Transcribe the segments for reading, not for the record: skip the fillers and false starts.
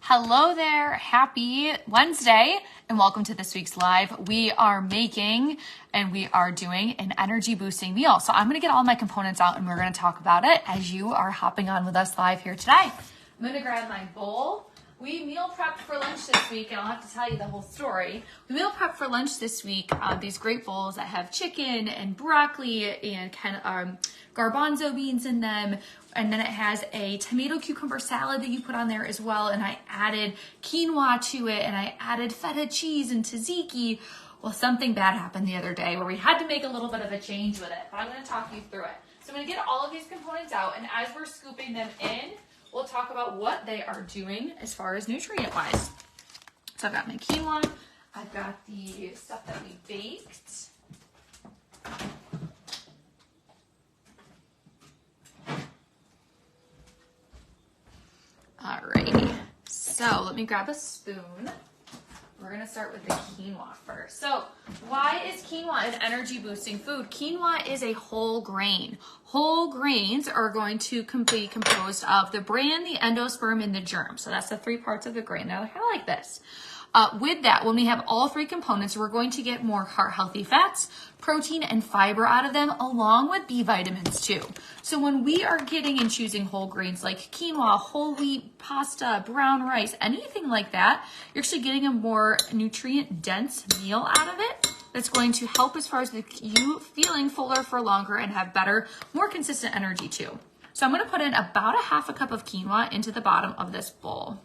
Hello there, happy Wednesday, and welcome to this week's live. We are making and we are doing an energy boosting meal. So I'm gonna get all my components out and we're gonna talk about it as you are hopping on with us live here today. I'm gonna grab my bowl. We meal prepped for lunch this week, and I'll have to tell you the whole story. We meal prepped for lunch this week these great bowls that have chicken and broccoli and garbanzo beans in them. And then it has a tomato cucumber salad that you put on there as well. And I added quinoa to it, and I added feta cheese and tzatziki. Well, something bad happened the other day where we had to make a little bit of a change with it, but I'm gonna talk you through it. So I'm gonna get all of these components out, and as we're scooping them in, we'll talk about what they are doing as far as nutrient-wise. So I've got my quinoa, I've got the stuff that we baked. Alrighty, so let me grab a spoon. We're gonna start with the quinoa first. So why is quinoa an energy boosting food? Quinoa is a whole grain. Whole grains are going to be composed of the bran, the endosperm, and the germ. So that's the three parts of the grain. They're kind of like this. With that, when we have all three components, we're going to get more heart-healthy fats, protein, and fiber out of them, along with B vitamins too. So when we are getting and choosing whole grains like quinoa, whole wheat, pasta, brown rice, anything like that, you're actually getting a more nutrient-dense meal out of it that's going to help as far as you feeling fuller for longer and have better, more consistent energy too. So I'm gonna put in about a half a cup of quinoa into the bottom of this bowl.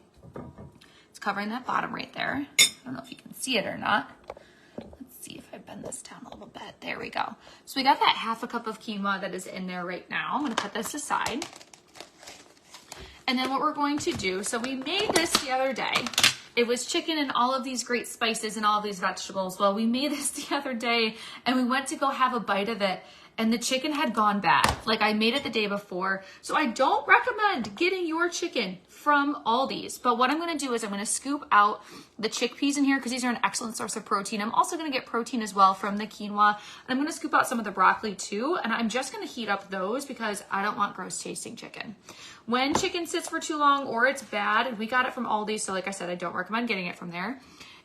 Covering that bottom right there. I don't know if you can see it or not. Let's see if I bend this down a little bit. There we go. So we got that half a cup of quinoa that is in there right now. I'm going to put this aside. And then what we're going to do, so we made this the other day. It was chicken and all of these great spices and all of these vegetables. Well, we made this the other day and we went to go have a bite of it, and the chicken had gone bad. Like, I made it the day before. So I don't recommend getting your chicken from Aldi's. But what I'm gonna do is I'm gonna scoop out the chickpeas in here because these are an excellent source of protein. I'm also gonna get protein as well from the quinoa. And I'm gonna scoop out some of the broccoli too. And I'm just gonna heat up those because I don't want gross tasting chicken. When chicken sits for too long or it's bad, we got it from Aldi's. So like I said, I don't recommend getting it from there.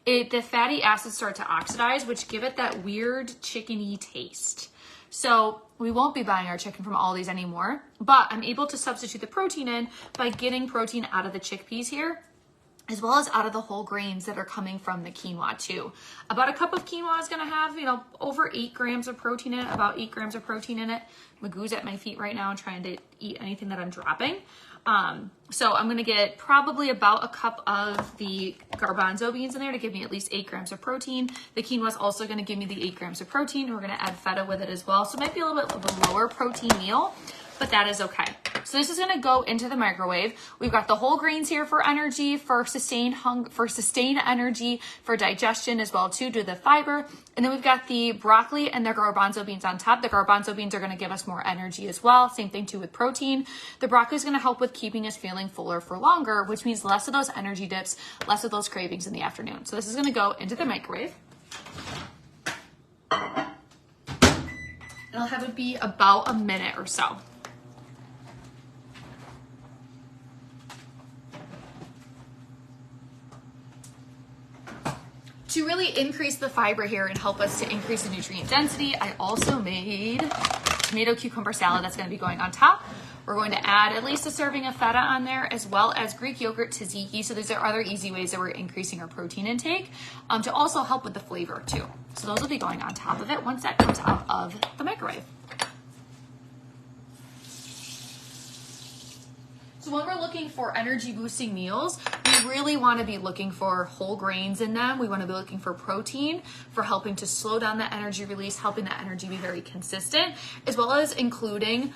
The fatty acids start to oxidize, which give it that weird chickeny taste. So we won't be buying our chicken from Aldi's anymore, but I'm able to substitute the protein in by getting protein out of the chickpeas here, as well as out of the whole grains that are coming from the quinoa too. About a cup of quinoa is gonna have, over 8 grams of protein in it, about 8 grams of protein in it. Magoo's at my feet right now and trying to eat anything that I'm dropping. So I'm gonna get probably about a cup of the garbanzo beans in there to give me at least 8 grams of protein. The quinoa is also gonna give me the 8 grams of protein. We're gonna add feta with it as well. So it might be a little bit of a lower protein meal, but that is okay. So this is gonna go into the microwave. We've got the whole grains here for energy, for sustained energy, for digestion as well too, due to the fiber. And then we've got the broccoli and the garbanzo beans on top. The garbanzo beans are gonna give us more energy as well. Same thing too with protein. The broccoli is gonna help with keeping us feeling fuller for longer, which means less of those energy dips, less of those cravings in the afternoon. So this is gonna go into the microwave. And I'll have it be about a minute or so. To really increase the fiber here and help us to increase the nutrient density, I also made tomato cucumber salad that's going to be going on top. We're going to add at least a serving of feta on there, as well as Greek yogurt tzatziki. So these are other easy ways that we're increasing our protein intake to also help with the flavor too. So those will be going on top of it once that comes out of the microwave. So when we're looking for energy boosting meals, we really want to be looking for whole grains in them. We want to be looking for protein for helping to slow down that energy release, helping that energy be very consistent, as well as including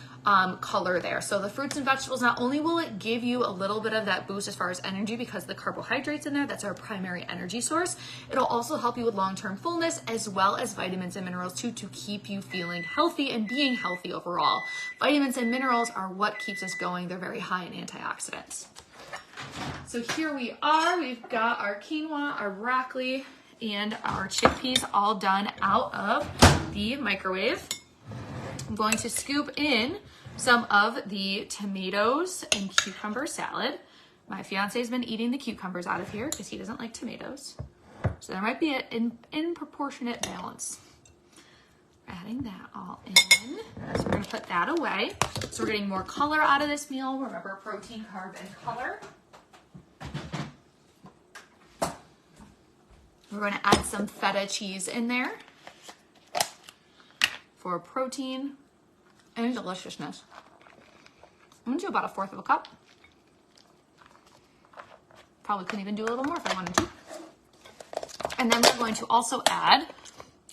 color there. So the fruits and vegetables, not only will it give you a little bit of that boost as far as energy because the carbohydrates in there, that's our primary energy source. It'll also help you with long-term fullness as well as vitamins and minerals too, to keep you feeling healthy and being healthy overall. Vitamins and minerals are what keeps us going. They're very high in antioxidants. So here we are, we've got our quinoa, our broccoli, and our chickpeas all done out of the microwave. I'm going to scoop in some of the tomatoes and cucumber salad. My fiance's been eating the cucumbers out of here because he doesn't like tomatoes. So there might be an in proportionate balance. Adding that all in. So we're gonna put that away. So we're getting more color out of this meal. Remember, protein, carb, and color. We're gonna add some feta cheese in there for protein and deliciousness. I'm gonna do about 1/4 cup. Probably couldn't even do a little more if I wanted to. And then we're going to also add,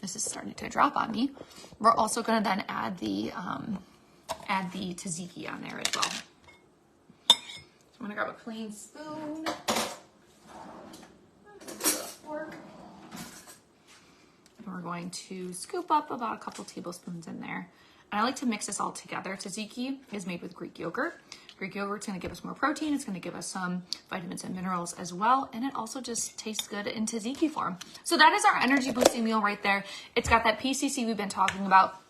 this is starting to drop on me. We're also gonna then add the tzatziki on there as well. So I'm gonna grab a clean spoon. And we're going to scoop up about a couple tablespoons in there. And I like to mix this all together. Tzatziki is made with Greek yogurt. Greek yogurt's gonna give us more protein. It's gonna give us some vitamins and minerals as well. And it also just tastes good in tzatziki form. So that is our energy boosting meal right there. It's got that PCC we've been talking about.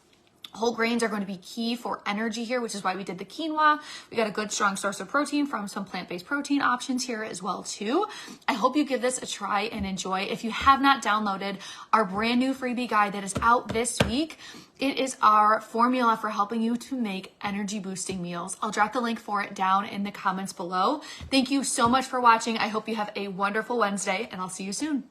Whole grains are going to be key for energy here, which is why we did the quinoa. We got a good strong source of protein from some plant-based protein options here as well too. I hope you give this a try and enjoy. If you have not downloaded our brand new freebie guide that is out this week, it is our formula for helping you to make energy boosting meals. I'll drop the link for it down in the comments below. Thank you so much for watching. I hope you have a wonderful Wednesday and I'll see you soon.